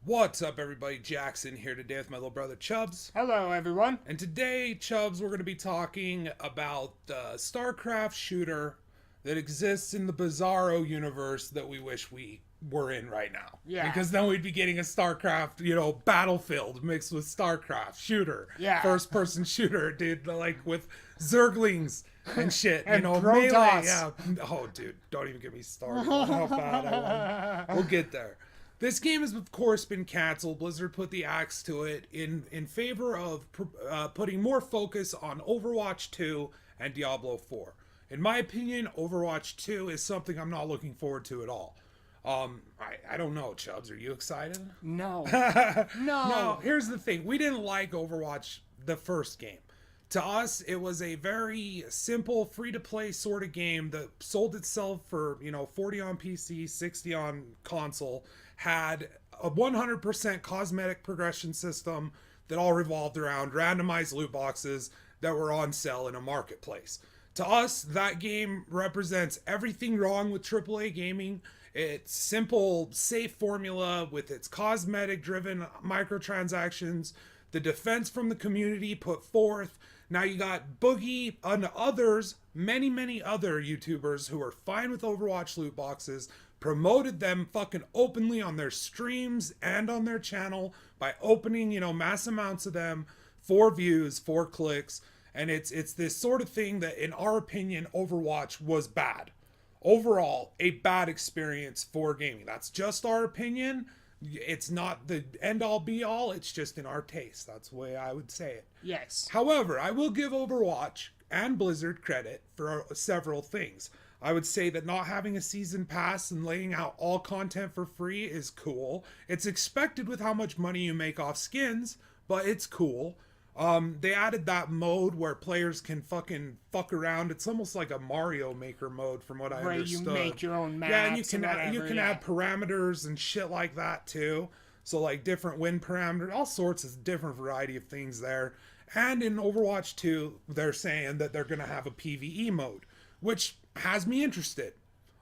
What's up, everybody? Jackson here today with my little brother Chubbz. Hello, everyone. And today, Chubbz, we're going to be talking about the Starcraft shooter that exists in the bizarro universe that we wish we were in right now. Yeah. Because then we'd be getting a Starcraft, Battlefield mixed with Starcraft shooter. Yeah. First person shooter, dude, like with Zerglings and shit. And melee. Protoss. Yeah. Oh, dude, don't even get me started on how bad I want. We'll get there. This game has, of course, been canceled. Blizzard put the axe to it in favor of putting more focus on Overwatch 2 and Diablo 4. In my opinion, Overwatch 2 is something I'm not looking forward to at all. I don't know, Chubbs. Are you excited? No. No, here's the thing. We didn't like Overwatch, the first game. To us, it was a very simple, free-to-play sort of game that sold itself for, 40 on PC, 60 on console, had a 100% cosmetic progression system that all revolved around randomized loot boxes that were on sale in a marketplace. To us, that game represents everything wrong with AAA gaming. It's simple, safe formula with its cosmetic-driven microtransactions, the defense from the community put forth. Now you got Boogie and others, many other YouTubers who are fine with Overwatch loot boxes, promoted them fucking openly on their streams and on their channel by opening, mass amounts of them for views, for clicks. And it's this sort of thing that, in our opinion, Overwatch was bad. Overall, a bad experience for gaming. That's just our opinion. It's not the end-all be-all. It's just in our taste. That's the way I would say it. Yes. However, I will give Overwatch and Blizzard credit for several things. I would say that not having a season pass and laying out all content for free is cool. It's expected with how much money you make off skins, but it's cool. They added that mode where players can fucking fuck around. It's almost like a Mario Maker mode, from what I understood. Where you make your own maps. Yeah, and you can yeah. add parameters and shit like that too. So like different win parameters, all sorts of different variety of things there. And in Overwatch 2, they're saying that they're gonna have a PvE mode, which has me interested.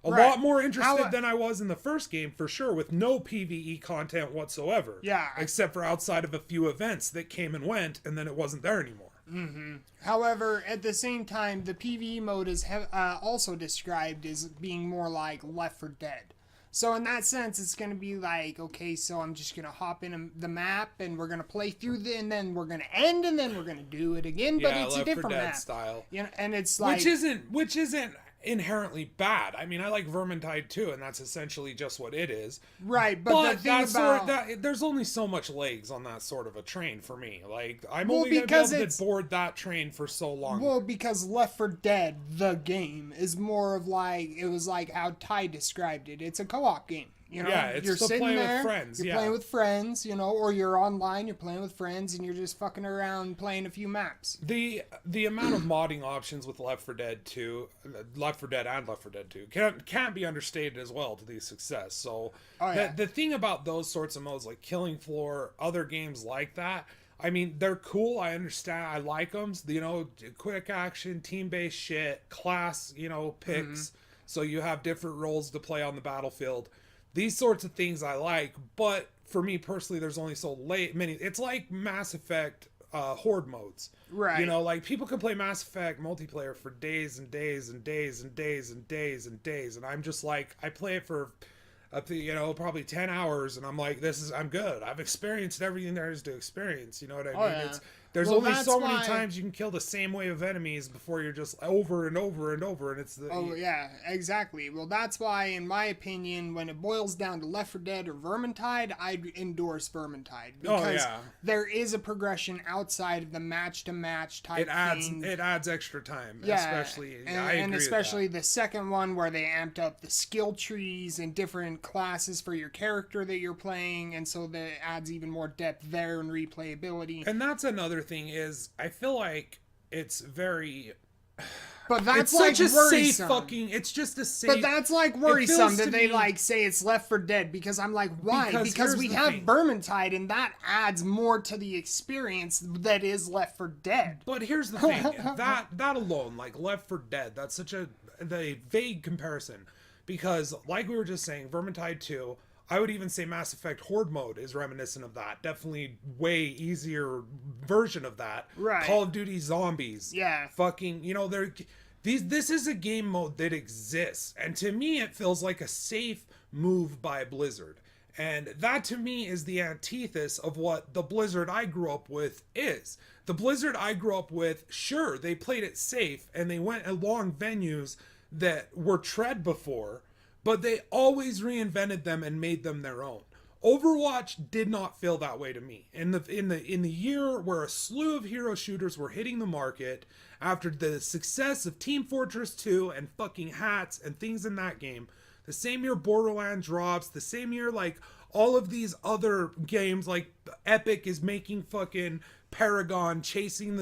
A lot more interested than I was in the first game, for sure, with no PvE content whatsoever. Yeah. Except for outside of a few events that came and went, and then it wasn't there anymore. Mm-hmm. However, at the same time, the PvE mode is also described as being more like Left 4 Dead. So in that sense, it's going to be like, okay, so I'm just going to hop in the map, and we're going to play through and then we're going to end, and then we're going to do it again, but it's a different map. Style. And it's like... Which isn't inherently bad. I mean, I like Vermintide too, and that's essentially just what it is. Right, but the thing about... there's only so much legs on that sort of a train for me. Like, I'm only going to be able to board that train for so long. Well, because Left 4 Dead, the game, is more of like... It was like how Ty described it. It's a co-op game. Yeah, it's you're sitting playing with friends. You're playing with friends, or you're online, you're playing with friends, and you're just fucking around playing a few maps. The amount of modding options with Left 4 Dead 2, Left 4 Dead and Left 4 Dead 2 can't be understated as well to the success. So the thing about those sorts of modes like Killing Floor, other games like that, I mean, they're cool. I understand. I like them. Quick action, team-based shit, class, picks. Mm-hmm. So you have different roles to play on the battlefield. These sorts of things I like, but for me personally, there's only many. It's like Mass Effect horde modes. Right. Like people can play Mass Effect multiplayer for days and days and days and days and days and days. And I'm just like, I play it for, probably 10 hours. And I'm like, I'm good. I've experienced everything there is to experience. You know what I mean? Yeah. There's only so many times you can kill the same wave of enemies before you're just over and over and over, and it's yeah, exactly. Well, that's why, in my opinion, when it boils down to Left 4 Dead or Vermintide, I'd endorse Vermintide because there is a progression outside of the match-to-match type thing. It adds extra time, especially. And especially the second one where they amped up the skill trees and different classes for your character that you're playing, and so that adds even more depth there and replayability. And that's another thing is I feel like it's very but that's it's like such a worrisome. It's just a safe. But that's like worrisome that they like say it's Left 4 Dead because I'm like, why? Because we have Vermintide and that adds more to the experience that is Left 4 Dead. But here's the thing, that alone, like Left 4 Dead, that's such a vague comparison because like we were just saying, Vermintide 2, I would even say Mass Effect Horde mode is reminiscent of that. Definitely way easier version of that. Right. Call of Duty Zombies. Yeah. Fucking, this is a game mode that exists. And to me, it feels like a safe move by Blizzard. And that to me is the antithesis of what the Blizzard I grew up with is. The Blizzard I grew up with, sure, they played it safe and they went along venues that were tread before, but they always reinvented them and made them their own. Overwatch did not feel that way to me. In the year where a slew of hero shooters were hitting the market after the success of Team Fortress 2 and fucking hats and things in that game, the same year Borderlands drops, the same year like all of these other games like Epic is making fucking Paragon chasing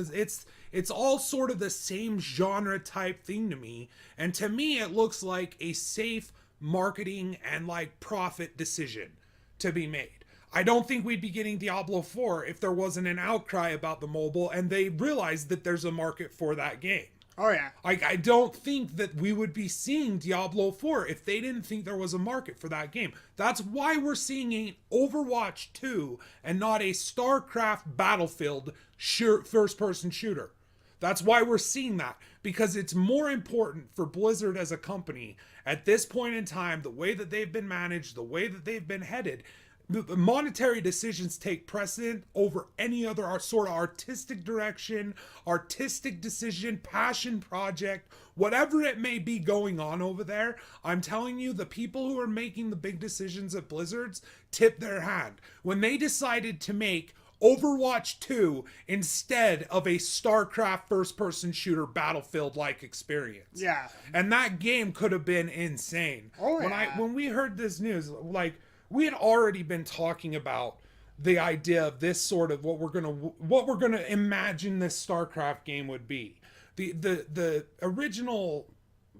it's all sort of the same genre type thing to me. And to me it looks like a safe marketing and like profit decision to be made. I don't think we'd be getting Diablo 4 if there wasn't an outcry about the mobile and they realized that there's a market for that game. Oh, yeah. Like, I don't think that we would be seeing Diablo 4 if they didn't think there was a market for that game. That's why we're seeing an Overwatch 2 and not a Starcraft Battlefield first-person shooter. That's why we're seeing that. Because it's more important for Blizzard as a company at this point in time, the way that they've been managed, the way that they've been headed. The monetary decisions take precedent over any other sort of artistic direction, artistic decision, passion project, whatever it may be going on over there. I'm telling you, the people who are making the big decisions at Blizzard's tip their hand. When they decided to make Overwatch 2 instead of a StarCraft first-person shooter Battlefield-like experience. Yeah. And that game could have been insane. Oh, yeah. When we heard this news, like, we had already been talking about the idea of this sort of what we're gonna imagine this StarCraft game would be. The original,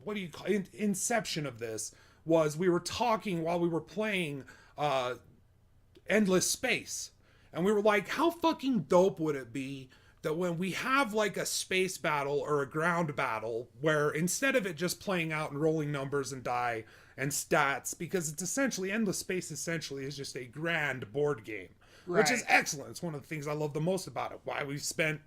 what do you call it, inception of this was we were talking while we were playing Endless Space, and we were like, how fucking dope would it be that when we have like a space battle or a ground battle where instead of it just playing out and rolling numbers and die and stats, because it's essentially Endless Space essentially is just a grand board game, which is excellent. It's one of the things I love the most about it. Why we've spent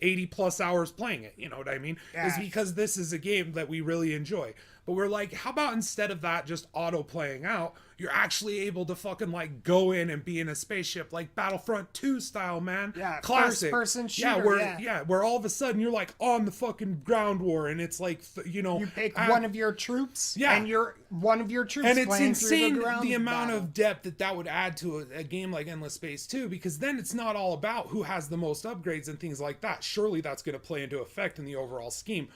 80 plus hours playing it, you know what I mean? Yeah. Is because this is a game that we really enjoy. But we're like, how about instead of that just auto playing out, you're actually able to fucking like go in and be in a spaceship like Battlefront 2 style, man. Yeah, classic first-person shooter, where all of a sudden you're like on the fucking ground war and it's like, you pick one of your troops, yeah, and you're one of your troops, and it's playing insane through the amount battle. of depth that would add to a game like Endless Space 2, because then it's not all about who has the most upgrades and things like that. Surely that's going to play into effect in the overall scheme,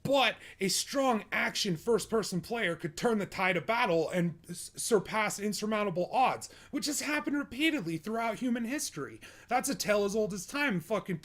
but a strong action first-person player could turn the tide of battle and surpass insurmountable odds, which has happened repeatedly throughout human history. That's a tale as old as time. Fucking,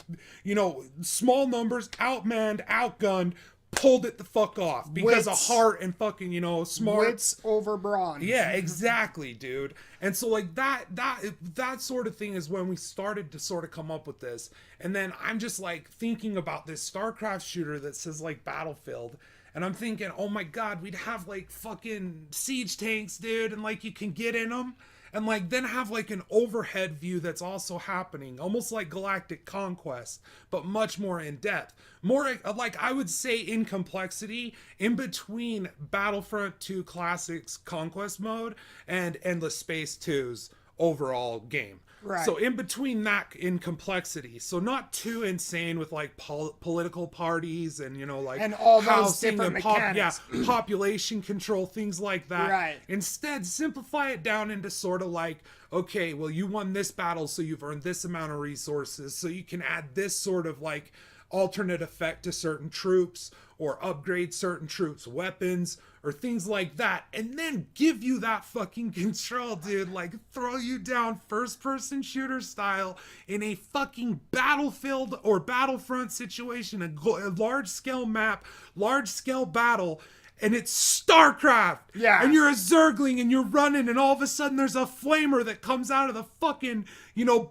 small numbers, outmanned, outgunned, pulled it the fuck off because of heart and fucking, smart. Wits over brawn. Yeah, exactly, dude. And so like that sort of thing is when we started to sort of come up with this. And then I'm just like thinking about this StarCraft shooter that says like Battlefield. And I'm thinking, oh my God, we'd have like fucking siege tanks, dude. And like you can get in them. And like then have like an overhead view that's also happening, almost like Galactic Conquest, but much more in depth. More like I would say in complexity, in between Battlefront 2 Classic's Conquest mode and Endless Space 2's overall game. Right. So in between that in complexity, so not too insane with like political parties and like and all those housing different and mechanics. population control, things like that. Right. Instead, simplify it down into sort of like, okay, well, you won this battle, so you've earned this amount of resources, so you can add this sort of like alternate effect to certain troops or upgrade certain troops' weapons or things like that, and then give you that fucking control, dude. Like, throw you down first-person shooter style in a fucking Battlefield or Battlefront situation, a large-scale map, large-scale battle, and it's StarCraft. Yeah. And you're a Zergling and you're running, and all of a sudden there's a flamer that comes out of the fucking,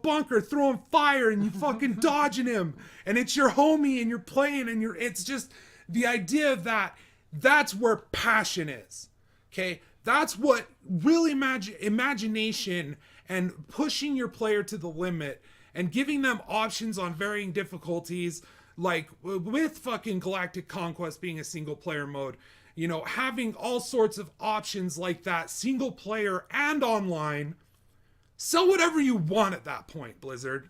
bunker throwing fire, and you fucking dodging him. And it's your homie and you're playing, and it's just the idea of that's where passion is. Okay? That's what real imagination and pushing your player to the limit and giving them options on varying difficulties, like with fucking Galactic Conquest being a single player mode, you know, having all sorts of options like that, single player and online. Sell whatever you want at that point, Blizzard.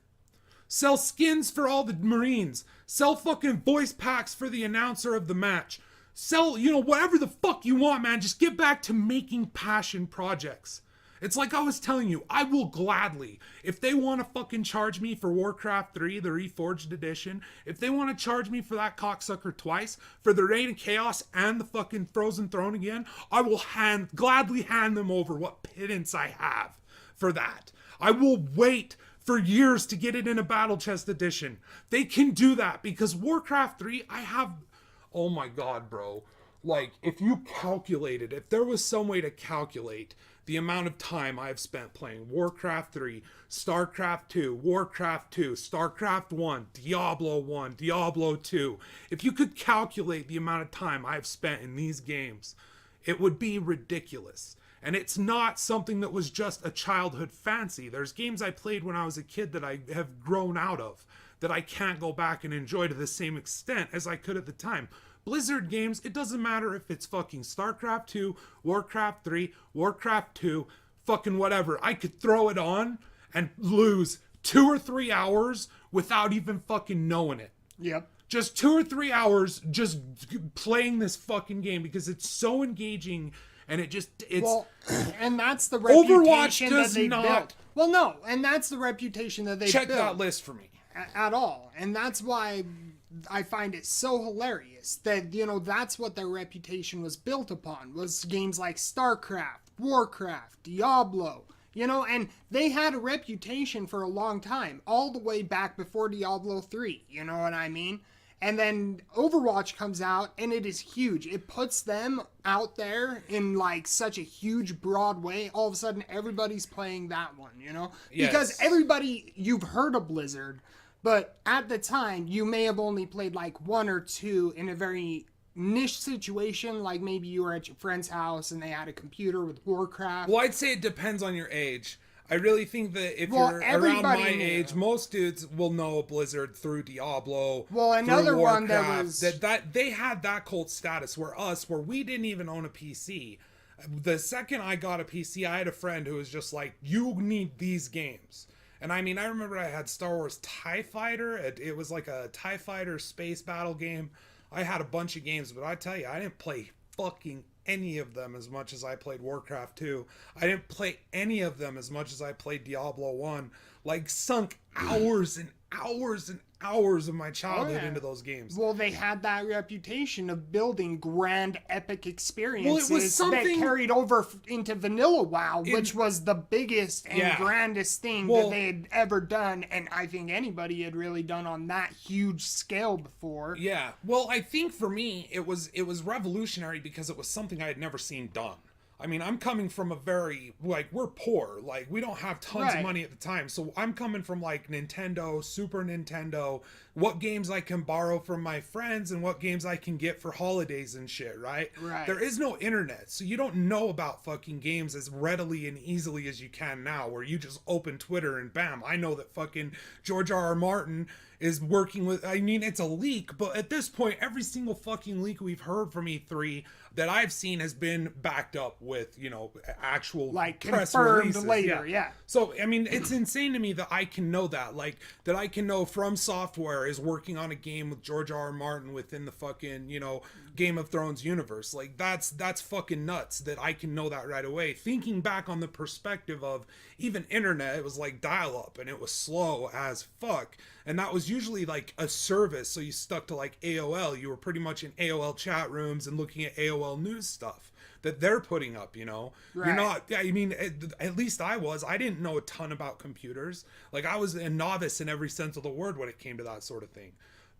Sell skins for all the Marines. Sell fucking voice packs for the announcer of the match. Sell, you know, whatever the fuck you want, man. Just get back to making passion projects. It's like I was telling you, I will gladly, if they want to fucking charge me for Warcraft 3, the Reforged Edition, if they want to charge me for that cocksucker twice, for the Reign of Chaos and the fucking Frozen Throne again, I will gladly hand them over what pittance I have for that. I will wait for years to get it in a Battle Chest Edition. They can do that because Warcraft 3, I have... Oh my god, bro. Like, if you calculated, if there was some way to calculate the amount of time I've spent playing Warcraft 3, Starcraft 2, Warcraft 2, Starcraft 1, Diablo 1, Diablo 2, if you could calculate the amount of time I've spent in these games, it would be ridiculous. And it's not something that was just a childhood fancy. There's games I played when I was a kid that I have grown out of, that I can't go back and enjoy to the same extent as I could at the time. Blizzard games, it doesn't matter if it's fucking StarCraft 2, Warcraft 3, Warcraft 2, fucking whatever. I could throw it on and lose 2 or 3 hours without even fucking knowing it. Yep. Just 2 or 3 hours just playing this fucking game because it's so engaging and it's... Well, and that's the reputation Overwatch does that they not built. Well, no, and that's the reputation that they built. Check that list for me. At all. And that's why I find it so hilarious that, you know, that's what their reputation was built upon, was games like StarCraft, Warcraft, Diablo, you know, and they had a reputation for a long time, all the way back before Diablo 3, you know what I mean? And then Overwatch comes out and it is huge. It puts them out there in like such a huge broad way. All of a sudden everybody's playing that one, you know? Yes. Because everybody, you've heard of Blizzard, but at the time you may have only played like one or two in a very niche situation, like maybe you were at your friend's house and they had a computer with Warcraft. Well, I'd say it depends on your age. I really think that if you're around my age, most dudes will know Blizzard through Diablo. Well, another through Warcraft, one that was that they had that cult status where we didn't even own a PC. The second I got a PC, I had a friend who was just like, "You need these games." And I mean, I remember I had Star Wars TIE Fighter. It was like a TIE Fighter space battle game. I had a bunch of games, but I tell you, I didn't play fucking any of them as much as I played Warcraft 2. I didn't play any of them as much as I played Diablo 1. Like, sunk hours and hours and hours of my childhood into those games. Well, they had that reputation of building grand epic experiences Well, it was something that carried over into Vanilla WoW, which was the biggest and grandest thing that they had ever done, and I think anybody had really done on that huge scale before. Yeah. Well, I think for me, it was revolutionary because it was something I had never seen done. I mean, I'm coming from a very, like, we're poor. Like, we don't have tons of money at the time. So I'm coming from, like, Nintendo, Super Nintendo, what games I can borrow from my friends and what games I can get for holidays and shit, right? Right. There is no internet, so you don't know about fucking games as readily and easily as you can now, where you just open Twitter and bam, I know that fucking George R.R. Martin is working with, I mean, it's a leak, but at this point, every single fucking leak we've heard from E3 that I've seen has been backed up with, you know, actual like press confirmed releases. later, yeah. So, I mean, it's insane to me that I can know that, like, that I can know From Software is working on a game with George R.R. Martin within the fucking, you know, Game of Thrones universe. Like, that's fucking nuts that I can know that right away. Thinking back on the perspective of even internet, it was like dial-up and it was slow as fuck. And that was usually like a service, so you stuck to like AOL. You were pretty much in AOL chat rooms and looking at AOL news stuff that they're putting up, you know? Right. You're not, I mean, at least I was. I didn't know a ton about computers. Like, I was a novice in every sense of the word when it came to that sort of thing.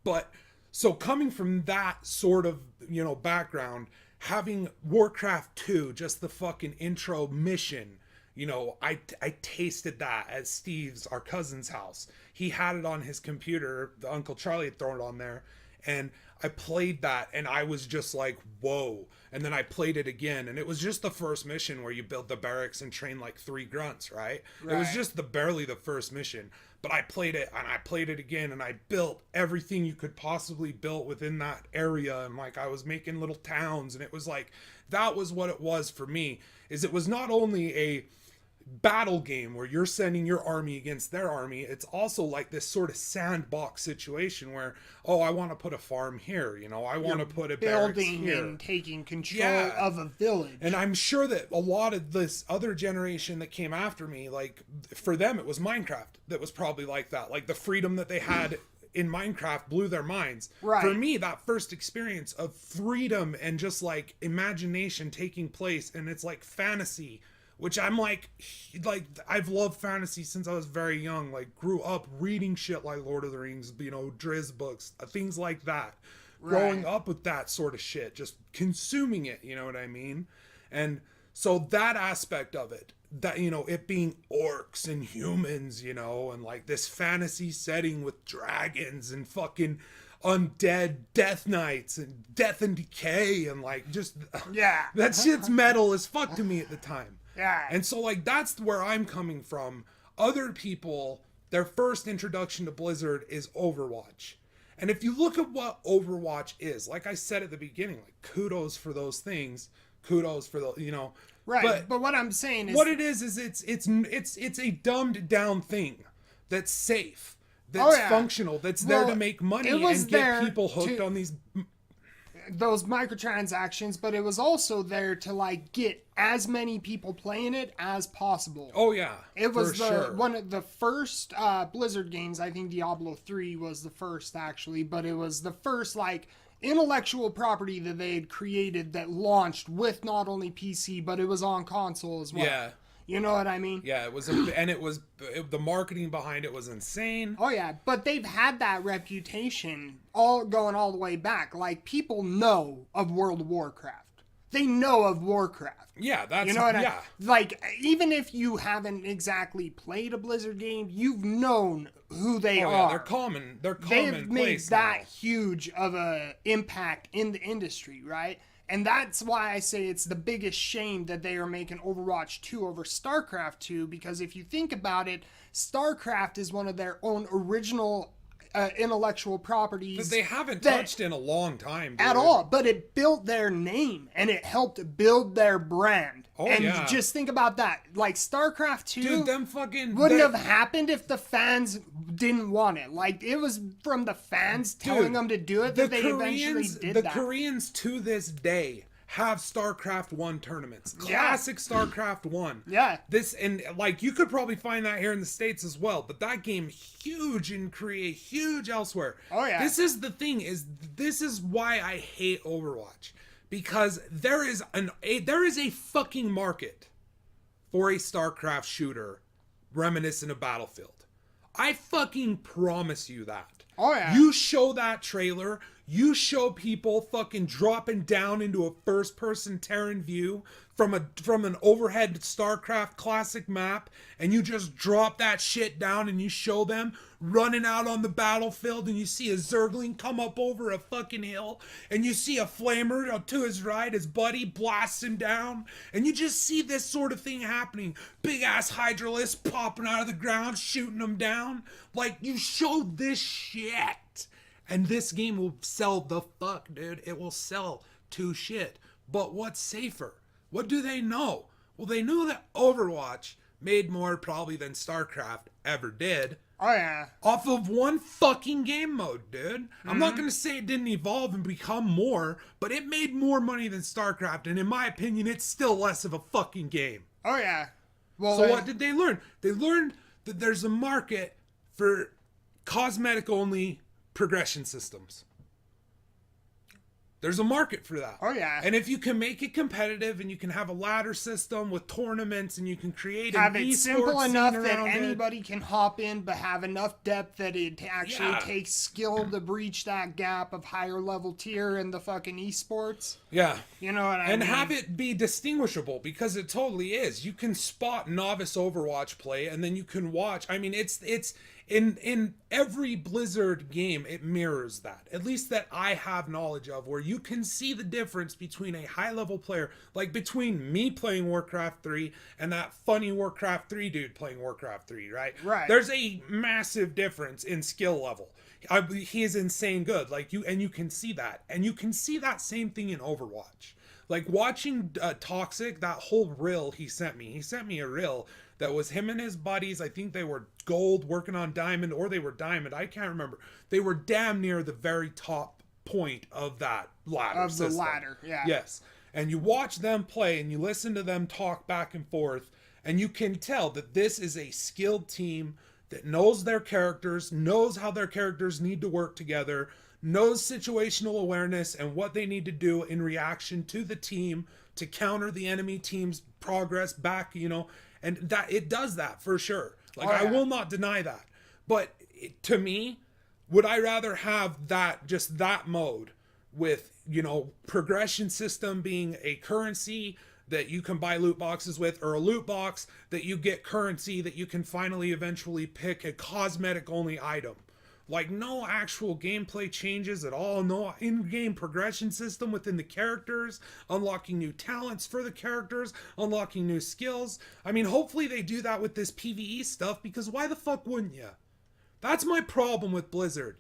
But, so coming from that sort of, you know, background, having Warcraft 2, just the fucking intro mission, you know, I tasted that at Steve's, our cousin's house. He had it on his computer. Uncle Charlie had thrown it on there. And I played that and I was just like, whoa. And then I played it again, and it was just the first mission where you build the barracks and train like 3 grunts, right? It was just barely the first mission. But I played it, and I played it again, and I built everything you could possibly build within that area, and like I was making little towns, and it was like, that was what it was for me, is it was not only a battle game where you're sending your army against their army, it's also like this sort of sandbox situation where, oh, I want to put a farm here, you know, I want to put a barracks building here, and taking control of a village. And I'm sure that a lot of this other generation that came after me, like for them it was Minecraft that was probably like that, like the freedom that they had in Minecraft blew their minds. Right. For me, that first experience of freedom and just like imagination taking place, and it's like fantasy, which I'm like I've loved fantasy since I was very young, like grew up reading shit like Lord of the Rings, you know, Driz books, things like that. Right. Growing up with that sort of shit, just consuming it, you know what I mean? And so that aspect of it, that, you know, it being orcs and humans, you know, and like this fantasy setting with dragons and fucking undead death knights and death and decay and like just that shit's metal as fuck to me at the time. Yeah. And so like that's where I'm coming from. Other people, their first introduction to Blizzard is Overwatch. And if you look at what Overwatch is, like I said at the beginning, like kudos for those things, kudos for the, you know, right. But what I'm saying is, what it is it's a dumbed down thing that's safe, that's functional, that's there to make money and get people hooked on those microtransactions, but it was also there to like get as many people playing it as possible. Oh yeah, it was one of the first Blizzard games. I think Diablo 3 was the first actually, but it was the first like intellectual property that they had created that launched with not only PC but it was on console as well. Yeah. You know what I mean? Yeah, it was, the marketing behind it was insane. Oh yeah, but they've had that reputation all the way back. Like people know of World of Warcraft. They know of Warcraft. Yeah, that's, you know what like even if you haven't exactly played a Blizzard game, you've known who they are. Yeah, they're common. They've made that huge of a impact in the industry, right? And that's why I say it's the biggest shame that they are making Overwatch 2 over Starcraft 2, because if you think about it, Starcraft is one of their own original intellectual properties that they haven't touched in a long time, dude. At all, but it built their name and it helped build their brand. Just think about that. Like StarCraft 2 dude, them fucking wouldn't have happened if the fans didn't want it. Like it was from the fans telling them to do it that they eventually did that. The Koreans to this day have StarCraft 1 tournaments. Classic StarCraft 1. Yeah. This, and like you could probably find that here in the States as well, but that game huge in Korea, huge elsewhere. Oh yeah. This is the thing, this is why I hate Overwatch. Because there is a fucking market for a StarCraft shooter reminiscent of Battlefield. I fucking promise you that. Oh yeah. You show that trailer, you show people fucking dropping down into a first-person Terran view from an overhead StarCraft classic map, and you just drop that shit down and you show them running out on the battlefield, and you see a Zergling come up over a fucking hill, and you see a flamer to his right, his buddy blasts him down, and you just see this sort of thing happening. Big ass Hydralisk popping out of the ground, shooting them down. Like, you showed this shit, and this game will sell the fuck, dude. It will sell to shit. But what's safer? What do they know? Well, they knew that Overwatch made more probably than StarCraft ever did. Oh yeah. Off of one fucking game mode, dude. I'm not gonna say it didn't evolve and become more, but it made more money than StarCraft, and in my opinion, it's still less of a fucking game. Oh yeah. Well, so what did they learn? They learned that there's a market for cosmetic only progression systems. There's a market for that. Oh, yeah. And if you can make it competitive and you can have a ladder system with tournaments and you can create have an it esports simple scene enough that around anybody can hop in, but have enough depth that it actually takes skill to breach that gap of higher level tier in the fucking esports. Yeah. You know what I mean? And have it be distinguishable, because it totally is. You can spot novice Overwatch play and then you can watch. I mean, it's in every Blizzard game, it mirrors that. At least that I have knowledge of, where you can see the difference between a high-level player, like between me playing Warcraft 3 and that funny Warcraft 3 dude playing Warcraft 3, right? Right. There's a massive difference in skill level. He is insane good, like you, and you can see that. And you can see that same thing in Overwatch. Like watching Toxic, that whole reel he sent me a reel that was him and his buddies. I think they were gold working on diamond, or they were diamond. I can't remember. They were damn near the very top point of that ladder of system. the ladder, yeah. Yes. And you watch them play and you listen to them talk back and forth, and you can tell that this is a skilled team that knows their characters, knows how their characters need to work together, knows situational awareness and what they need to do in reaction to the team to counter the enemy team's progress back, you know, and that it does that for sure. Like, I will not deny that. But to me, would I rather have that, just that mode with, you know, progression system being a currency that you can buy loot boxes with, or a loot box that you get currency that you can finally eventually pick a cosmetic only item? Like, no actual gameplay changes at all, no in-game progression system within the characters, unlocking new talents for the characters, unlocking new skills. I mean, hopefully they do that with this PvE stuff, because why the fuck wouldn't you? That's my problem with Blizzard,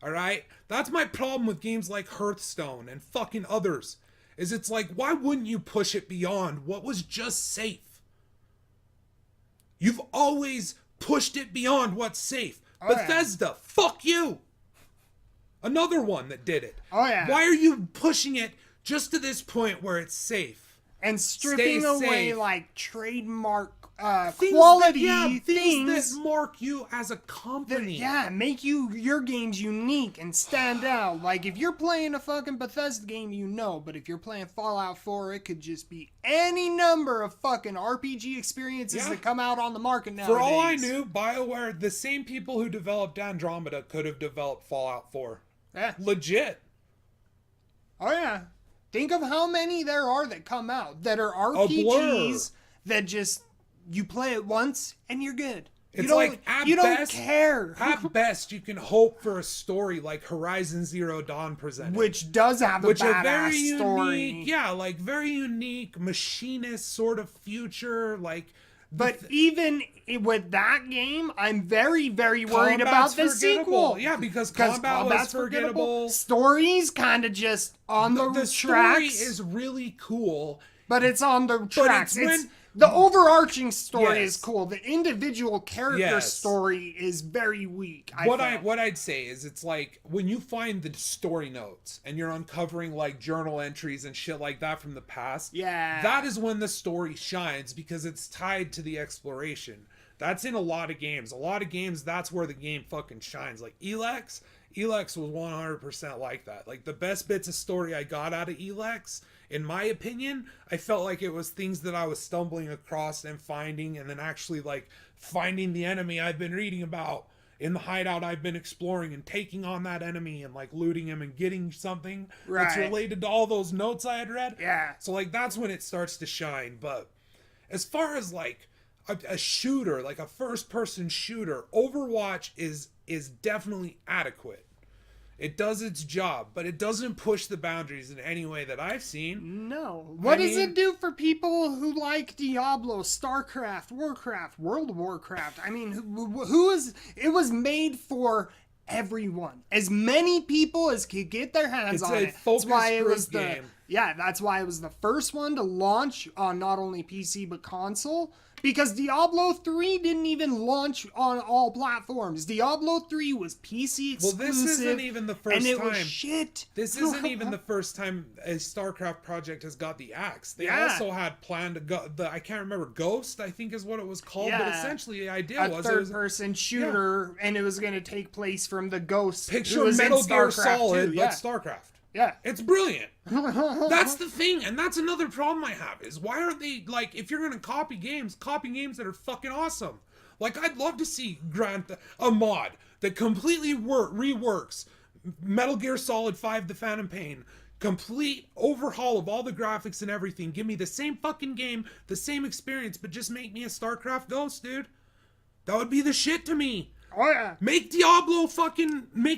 alright? That's my problem with games like Hearthstone and fucking others, is it's like, why wouldn't you push it beyond what was just safe? You've always pushed it beyond what's safe. Bethesda, fuck you. Another one that did it. Oh, yeah. Why are you pushing it just to this point where it's safe? And stripping away, like, trademark things quality things that mark you as a company. Make your games unique and stand out. Like, if you're playing a fucking Bethesda game, you know. But if you're playing Fallout 4, it could just be any number of fucking RPG experiences that come out on the market nowadays. For all I knew, BioWare, the same people who developed Andromeda could have developed Fallout 4. Yeah. Legit. Oh, yeah. Think of how many there are that come out that are RPGs that just, you play it once and you're good. It's you don't care. At best, you can hope for a story like Horizon Zero Dawn presented, which does have a badass very story. Unique, like very unique machinist sort of future, like. But even with that game, I'm very, very worried about the sequel. Yeah, because combat was forgettable. Story's kind of just on the tracks. Story is really cool, but it's on the tracks. The overarching story is cool. The individual character story is very weak. What I'd say is, it's like when you find the story notes and you're uncovering like journal entries and shit like that from the past. Yeah. That is when the story shines, because it's tied to the exploration. That's in a lot of games. A lot of games, that's where the game fucking shines. Like Elex was 100% like that. Like, the best bits of story I got out of Elex, in my opinion, I felt like it was things that I was stumbling across and finding, and then actually like finding the enemy I've been reading about in the hideout I've been exploring, and taking on that enemy and like looting him and getting something that's related to all those notes I had read. Yeah. So like, that's when it starts to shine. But as far as like a shooter, like a first-person shooter, Overwatch is definitely adequate. It does its job, but it doesn't push the boundaries in any way that I've seen. No. What does it do for people who like Diablo, Starcraft, Warcraft, World of Warcraft? I mean, it was made for everyone. As many people as could get their hands on it. That's why it was game. Yeah, that's why it was the first one to launch on not only PC but console. Because Diablo 3 didn't even launch on all platforms. Diablo 3 was PC exclusive. Well, this isn't even the first time. And it was shit. This isn't even the first time a StarCraft project has got the axe. They also had planned to go, I can't remember, Ghost, I think is what it was called. But essentially the idea was... a third-person shooter, and it was going to take place from the Ghost. Picture Metal Gear Solid, but StarCraft. Yeah. It's brilliant. That's the thing, and that's another problem I have, is why aren't they, like, if you're gonna copy games that are fucking awesome. Like, I'd love to see a mod that completely reworks Metal Gear Solid 5 The Phantom Pain, complete overhaul of all the graphics and everything, give me the same fucking game, the same experience, but just make me a Starcraft Ghost, dude. That would be the shit to me. Oh, yeah. Make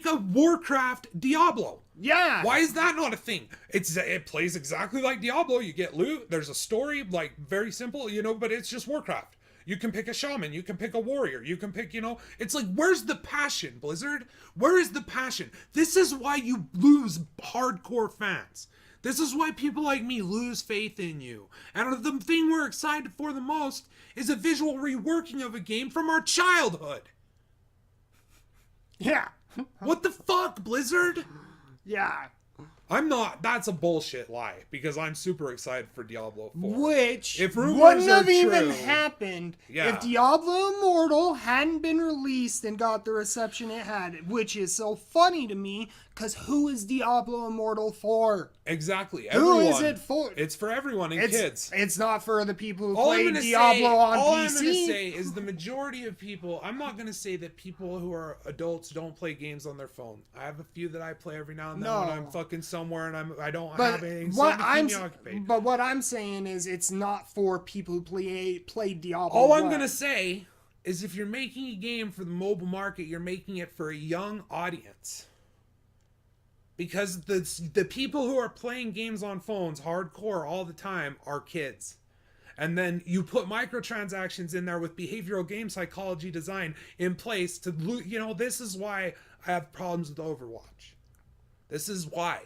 a Warcraft Diablo. Yeah. Why is that not a thing? It plays exactly like Diablo. You get loot. There's a story, like, very simple, but it's just Warcraft. You can pick a shaman. You can pick a warrior. You can pick, it's like, where's the passion, Blizzard? Where is the passion? This is why you lose hardcore fans. This is why people like me lose faith in you. And the thing we're excited for the most is a visual reworking of a game from our childhood. Yeah. What the fuck, Blizzard? Yeah. I'm not. That's a bullshit lie, because I'm super excited for Diablo 4. Which if rumors wouldn't are have even true, happened yeah. if Diablo Immortal hadn't been released and got the reception it had, which is so funny to me, because who is Diablo Immortal for? Exactly. Who Everyone. is it for? It's for everyone and kids. It's not for the people who play Diablo on PC. All I'm going to say is the majority of people, I'm not going to say that people who are adults don't play games on their phone. I have a few that I play every now and then when I'm fucking somewhere and I don't have anything. But what I'm saying is it's not for people who play Diablo. All I'm going to say is if you're making a game for the mobile market, you're making it for a young audience. Because the people who are playing games on phones hardcore all the time are kids. And then you put microtransactions in there with behavioral game psychology design in place to, this is why I have problems with Overwatch. This is why.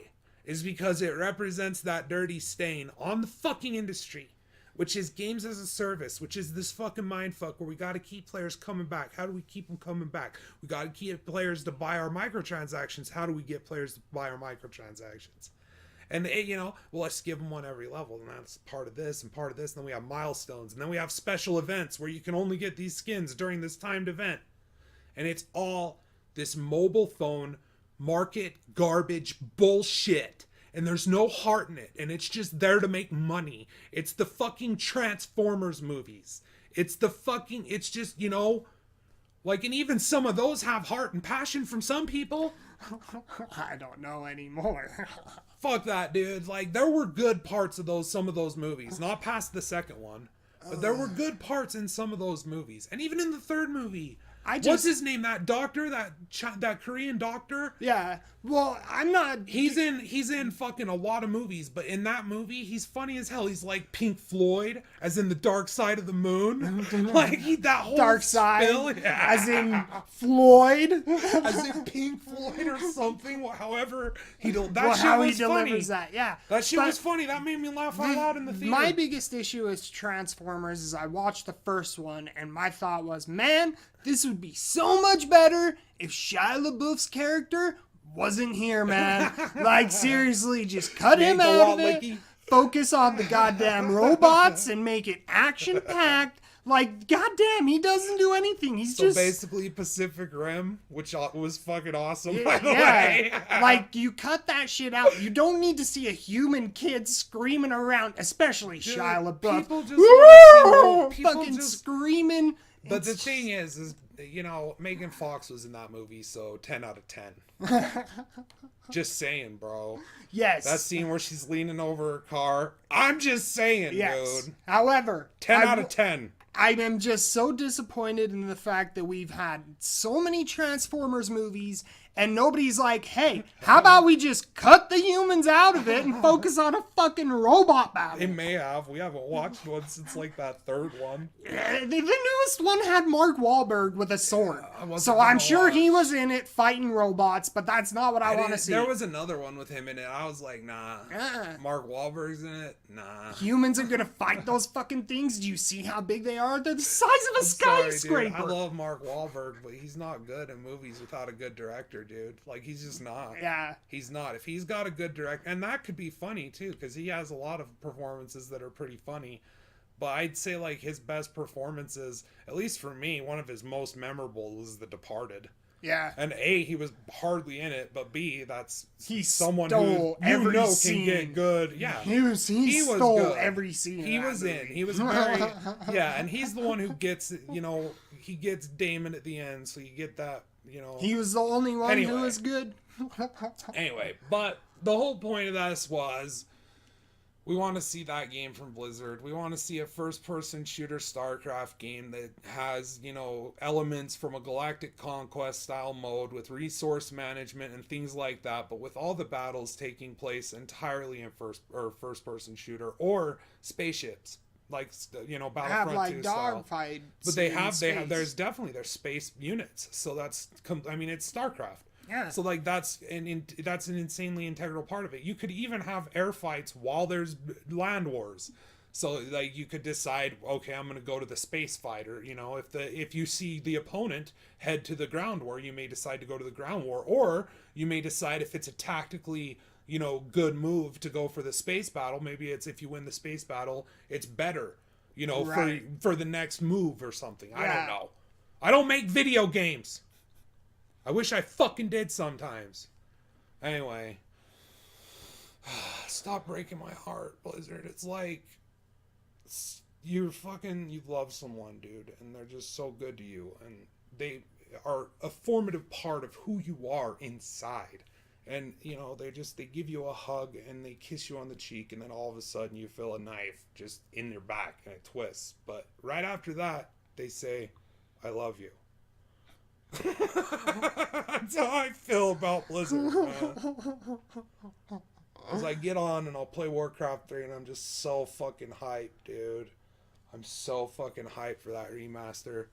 Is because it represents that dirty stain on the fucking industry, which is games as a service, which is this fucking mindfuck where we got to keep players coming back. How do we keep them coming back? We got to keep players to buy our microtransactions. How do we get players to buy our microtransactions? And, well, let's give them one every level, and that's part of this and part of this. And then we have milestones, and then we have special events where you can only get these skins during this timed event. And it's all this mobile phone market garbage bullshit. And there's no heart in it. And it's just there to make money. It's the fucking Transformers movies. It's just, like, and even some of those have heart and passion from some people. I don't know anymore. Fuck that, dude. Like, there were good parts of some of those movies. Not past the second one. But there were good parts in some of those movies. And even in the third movie. What's his name? That doctor? That Korean doctor? Yeah. Well, I'm not... He's in fucking a lot of movies, but in that movie, he's funny as hell. He's like Pink Floyd, as in the Dark Side of the Moon. Like, that whole Dark Side, yeah. as in Floyd. As in Pink Floyd or something. However, he delivers that, yeah. That shit was funny. That made me laugh out loud in the theater. My biggest issue with Transformers is I watched the first one, and my thought was, man, this would be so much better if Shia LaBeouf's character wasn't here, man. Like, seriously, just cut him out of it. Focus on the goddamn robots and make it action-packed. Like, goddamn, he doesn't do anything. He's just... So basically Pacific Rim, which was fucking awesome, yeah, by the way. Like, you cut that shit out. You don't need to see a human kid screaming around, especially Shia LaBeouf. People just want to see fucking screaming. But the thing is, Megan Fox was in that movie, so 10 out of 10. Just saying, bro. Yes. That scene where she's leaning over her car. I'm just saying, dude. However, 10 out of 10. I am just so disappointed in the fact that we've had so many Transformers movies and nobody's like, hey, how about we just cut the humans out of it and focus on a fucking robot battle? They may have. We haven't watched one since like that third one. The newest one had Mark Wahlberg with a sword. So I'm sure he was in it fighting robots, but that's not what I want to see. There was another one with him in it. I was like, nah. Mark Wahlberg's in it? Nah. Humans are going to fight those fucking things? Do you see how big they are? They're the size of a skyscraper. Sorry, dude. I love Mark Wahlberg, but he's not good in movies without a good director, dude. Like, he's just not. Yeah. He's not. If he's got a good director, and that could be funny too, because he has a lot of performances that are pretty funny. But I'd say, like, his best performances, at least for me, one of his most memorable was The Departed. Yeah. And A, he was hardly in it, but B, that's He someone stole who you every know scene. can get good. Yeah. He was stole good. every scene. He in that was movie. in. He was very yeah, and he's the one who gets, you know, he gets Damon at the end, so you get that, you know. He was the only one Anyway. who was good. Anyway, but the whole point of this was we want to see that game from Blizzard. We want to see a first-person shooter StarCraft game that has, you know, elements from a Galactic Conquest style mode with resource management and things like that, but with all the battles taking place entirely in first-person shooter or spaceships, like, you know, Have Battlefront like 2 style. dogfight. But they have there's space units, so that's I mean it's StarCraft. Yeah. So like that's an insanely integral part of it. You could even have air fights while there's land wars. So like you could decide, okay, I'm going to go to the space fighter. You know, if you see the opponent head to the ground war, you may decide to go to the ground war, or you may decide if it's a tactically, you know, good move to go for the space battle. Maybe it's if you win the space battle, it's better, you know, Right. for the next move or something. I Yeah. don't know. I don't make video games. I wish I fucking did sometimes. Anyway. Stop breaking my heart, Blizzard. It's like you love someone, dude, and they're just so good to you, and they are a formative part of who you are inside. And you know, they give you a hug and they kiss you on the cheek, and then all of a sudden you feel a knife just in your back and it twists. But right after that, they say, "I love you." That's how I feel about Blizzard, man. As I get on and I'll play Warcraft 3 and I'm just so fucking hyped, dude. I'm so fucking hyped for that remaster.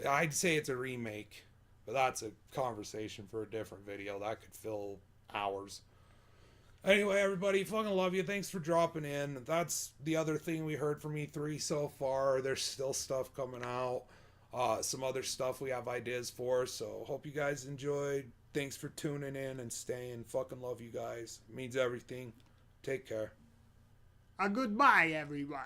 I'd say it's a remake, but that's a conversation for a different video. That could fill hours. Anyway, everybody, fucking love you. Thanks for dropping in. That's the other thing we heard from E3 so far. There's still stuff coming out. Some other stuff we have ideas for, so hope you guys enjoyed. Thanks for tuning in and staying. Fucking love you guys. It means everything. Take care. Goodbye, everyone.